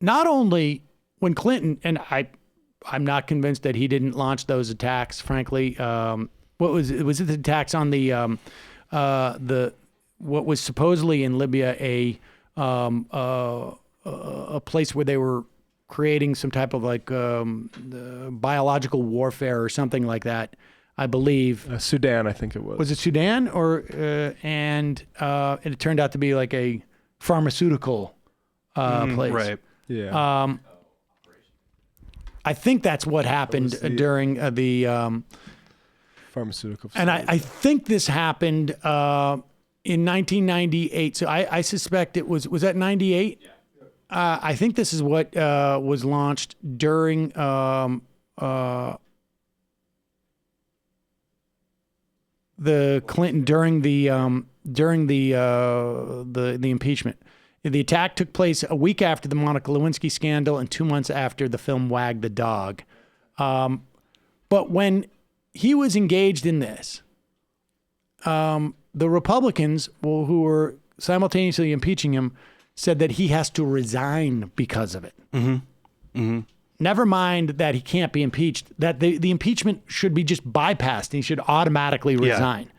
not only when Clinton, and I'm not convinced that he didn't launch those attacks, frankly. What was it? Was it the attacks on the what was supposedly in Libya a place where they were creating some type of like biological warfare or something like that, I believe. Sudan, I think it was. Was it Sudan or and it turned out to be like a pharmaceutical place. Right. Yeah. I think that's what happened during the pharmaceutical. And I think this happened in 1998. So I suspect it was that 98? Yeah. I think this is what was launched during the Clinton during the impeachment. The attack took place a week after the Monica Lewinsky scandal and 2 months after the film Wag the Dog. But when he was engaged in this, the Republicans, who were simultaneously impeaching him, said that he has to resign because of it. Mm-hmm. Mm-hmm. Never mind that he can't be impeached, that the impeachment should be just bypassed and he should automatically resign.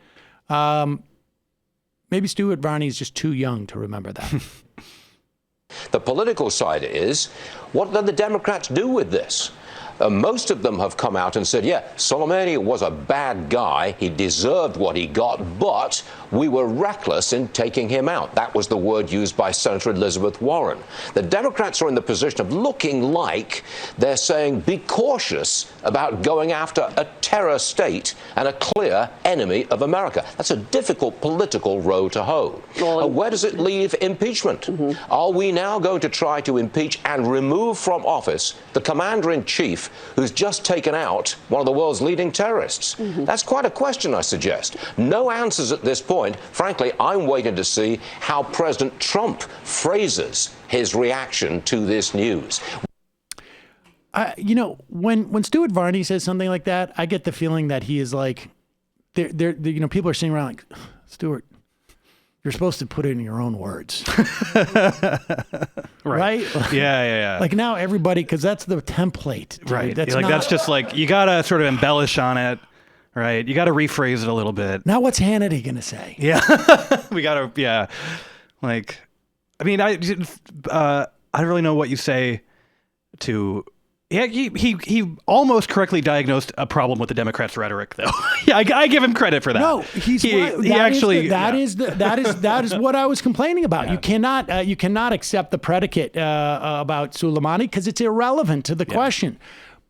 Yeah. Maybe Stuart Varney is just too young to remember that. The political side is, what did the Democrats do with this? Most of them have come out and said, yeah, Soleimani was a bad guy. He deserved what he got, but we were reckless in taking him out. That was the word used by Senator Elizabeth Warren. The Democrats are in the position of looking like they're saying, be cautious about going after a terror state and a clear enemy of America. That's a difficult political row to hoe. Where does it leave impeachment? Mm-hmm. Are we now going to try to impeach and remove from office the commander-in-chief who's just taken out one of the world's leading terrorists? Mm-hmm. That's quite a question, I suggest. No answers at this point. Frankly, I'm waiting to see how President Trump phrases his reaction to this news. When Stuart Varney says something like that, I get the feeling that he is like, people are sitting around like, Stuart, you're supposed to put it in your own words. Right? Yeah. Like now everybody, because that's the template. Dude. Right. That's just like, you got to sort of embellish on it. Right. You got to rephrase it a little bit. Now what's Hannity going to say? Yeah. We got to, yeah. Like, I mean, I don't really know what you say to... Yeah, he almost correctly diagnosed a problem with the Democrats' rhetoric, though. Yeah, I give him credit for that. No, that is what I was complaining about. Yeah. You cannot accept the predicate about Soleimani because it's irrelevant to the question.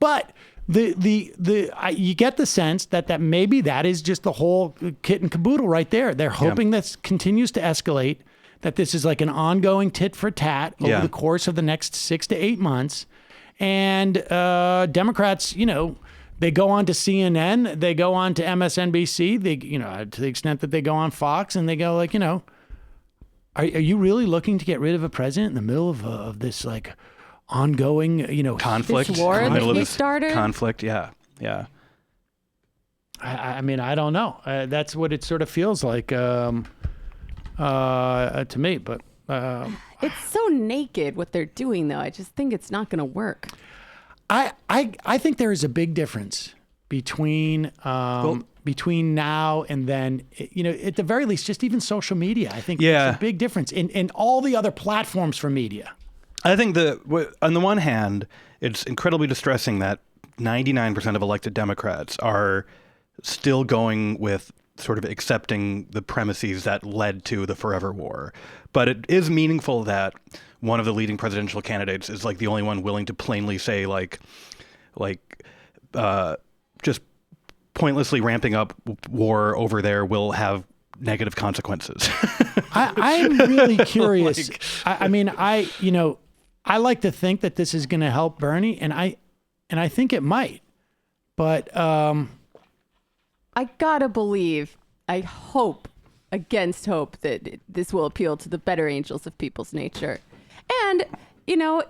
But you get the sense that maybe that is just the whole kit and caboodle right there. They're hoping that continues to escalate, that this is like an ongoing tit for tat over the course of the next 6 to 8 months. And Democrats, they go on to CNN, they go on to MSNBC, they, to the extent that they go on Fox, and they go like, are you really looking to get rid of a president in the middle of this like ongoing, conflict? This war that he started? Conflict, yeah. I mean, I don't know. That's what it sort of feels like to me, but. It's so naked what they're doing, though. I just think it's not going to work. I think there is a big difference between now and then. At the very least, just even social media. I think there's a big difference in all the other platforms for media. I think on the one hand, it's incredibly distressing that 99% of elected Democrats are still going with sort of accepting the premises that led to the forever war. But it is meaningful that one of the leading presidential candidates is like the only one willing to plainly say just pointlessly ramping up war over there will have negative consequences. I'm really curious. I like to think that this is going to help Bernie, and I think it might. But I gotta believe, I hope, against hope, that this will appeal to the better angels of people's nature. And,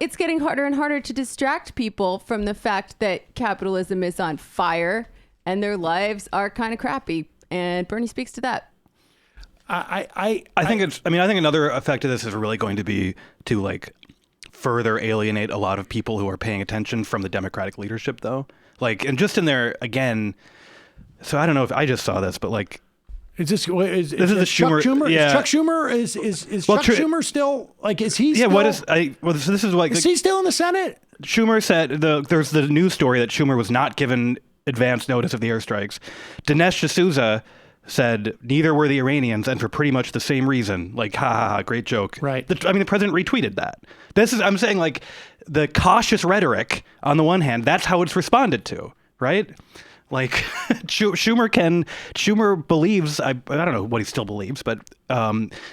it's getting harder and harder to distract people from the fact that capitalism is on fire and their lives are kind of crappy. And Bernie speaks to that. I think another effect of this is really going to be to further alienate a lot of people who are paying attention from the Democratic leadership, though. Like, and just in there again. So I don't know if I just saw this, but like, is this is the Chuck Schumer? Schumer? Yeah. Is Chuck Schumer is Chuck Schumer still like? Is he? Yeah. Still, What is I? Well, this is like. Is he still in the Senate? Schumer said there's the news story that Schumer was not given advance notice of the airstrikes. Dinesh D'Souza said neither were the Iranians, and for pretty much the same reason. Like, ha ha ha, great joke. Right. The president retweeted that. I'm saying, like, the cautious rhetoric on the one hand, that's how it's responded to, right? Like, Schumer believes, I don't know what he still believes, but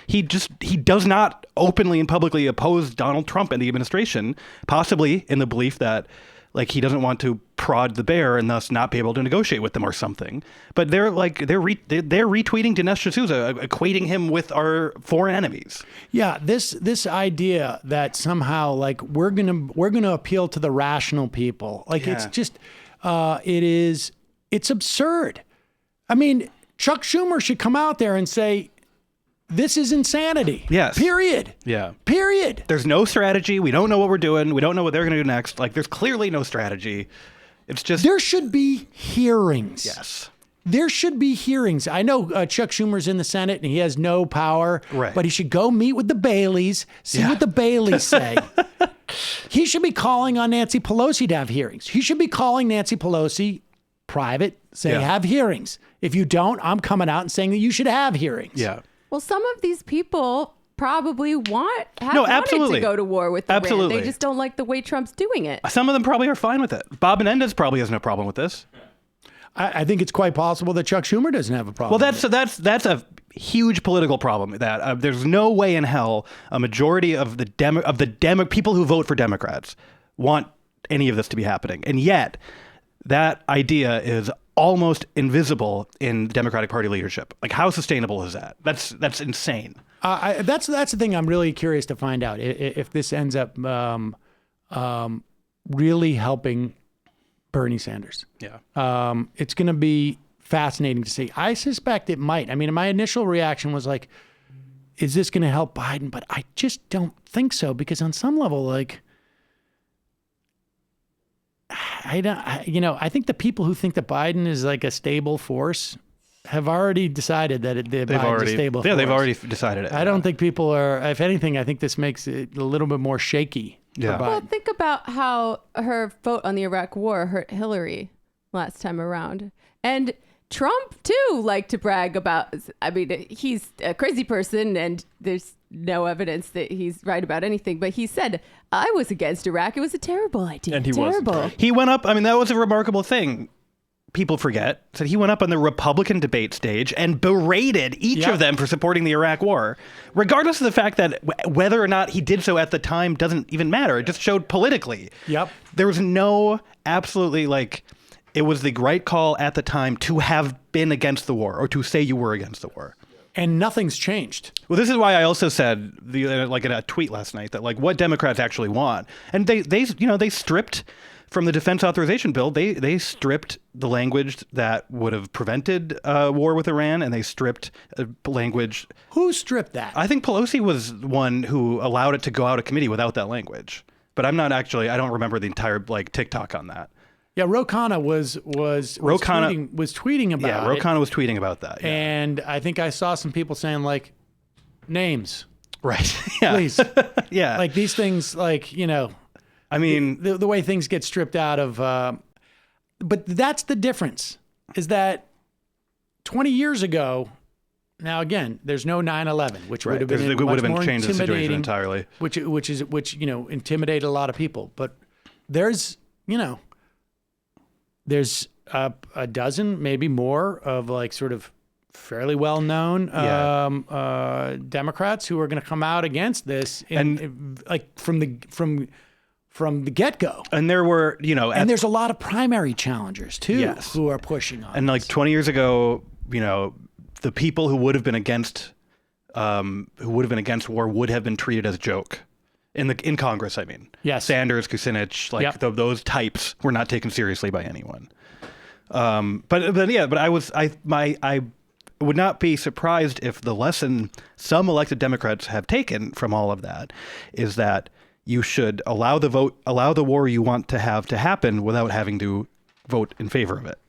he does not openly and publicly oppose Donald Trump and the administration, possibly in the belief that, like, he doesn't want to prod the bear and thus not be able to negotiate with them or something. But they're retweeting Dinesh D'Souza, equating him with our foreign enemies. Yeah, this idea that somehow, like, we're gonna appeal to the rational people, like, it's just it's absurd. I mean, Chuck Schumer should come out there and say, this is insanity. Yes. Period. Yeah. Period. There's no strategy. We don't know what we're doing. We don't know what they're going to do next. Like, there's clearly no strategy. It's just... There should be hearings. Yes. There should be hearings. I know Chuck Schumer's in the Senate and he has no power, right, but he should go meet with the Baileys, see what the Baileys say. He should be calling on Nancy Pelosi to have hearings. He should be calling Nancy Pelosi private, say, have hearings. If you don't, I'm coming out and saying that you should have hearings. Yeah. Well, some of these people probably wanted absolutely to go to war with Iran. Absolutely. They just don't like the way Trump's doing it. Some of them probably are fine with it. Bob Menendez probably has no problem with this. I think it's quite possible that Chuck Schumer doesn't have a problem. Well, that's a huge political problem. That there's no way in hell a majority of the people who vote for Democrats want any of this to be happening, and yet that idea is almost invisible in the Democratic Party leadership. Like, how sustainable is that? That's insane. That's the thing I'm really curious to find out if this ends up really helping Bernie Sanders. Yeah. It's going to be fascinating to see. I suspect it might. I mean, my initial reaction was like, is this going to help Biden? But I just don't think so, because on some level, like, I think the people who think that Biden is like a stable force have already decided that Biden's a stable force. Yeah, they've already decided it. I don't think people are, if anything, I think this makes it a little bit more shaky. Yeah. Well, think about how her vote on the Iraq war hurt Hillary last time around. And Trump, too, liked to brag about, I mean, he's a crazy person and there's no evidence that he's right about anything. But he said, I was against Iraq. It was a terrible idea. And he terrible. wasn't. He went up. I mean, that was a remarkable thing. People forget. So he went up on the Republican debate stage and berated each of them for supporting the Iraq war, regardless of the fact that whether or not he did so at the time doesn't even matter. It just showed politically. Yep. There was absolutely, like, it was the right call at the time to have been against the war or to say you were against the war. And nothing's changed. Well, this is why I also said, like in a tweet last night, that, like, what Democrats actually want. And they stripped from the defense authorization bill, they stripped the language that would have prevented war with Iran, and they stripped language. Who stripped that? I think Pelosi was one who allowed it to go out of committee without that language. But I don't remember the entire, like, TikTok on that. Yeah, Ro Khanna was tweeting about it. Yeah, Ro Khanna was tweeting about that. Yeah. And I think I saw some people saying, like, names. Right. Yeah. Please. Yeah. Like, these things, like, I mean, the way things get stripped out of, but that's the difference, is that 20 years ago, now again, there's no 9/11, which would have been it would have been changed the situation intimidating, entirely. which intimidated a lot of people. But there's a dozen, maybe more, of, like, sort of fairly well-known Democrats who are going to come out against this, and like from the get-go. And there were, and there's a lot of primary challengers too, Yes. who are pushing on. And, like, 20 years ago, the people who would have been against war would have been treated as a joke in Congress. I mean, Yes. Sanders, Kucinich, like, Yep. those types were not taken seriously by anyone. But I would not be surprised if the lesson some elected Democrats have taken from all of that is that you should allow the war you want to happen without having to vote in favor of it.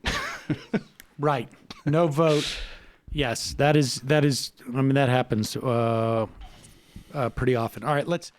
Right. No vote. Yes, that is. I mean, that happens pretty often. All right, let's.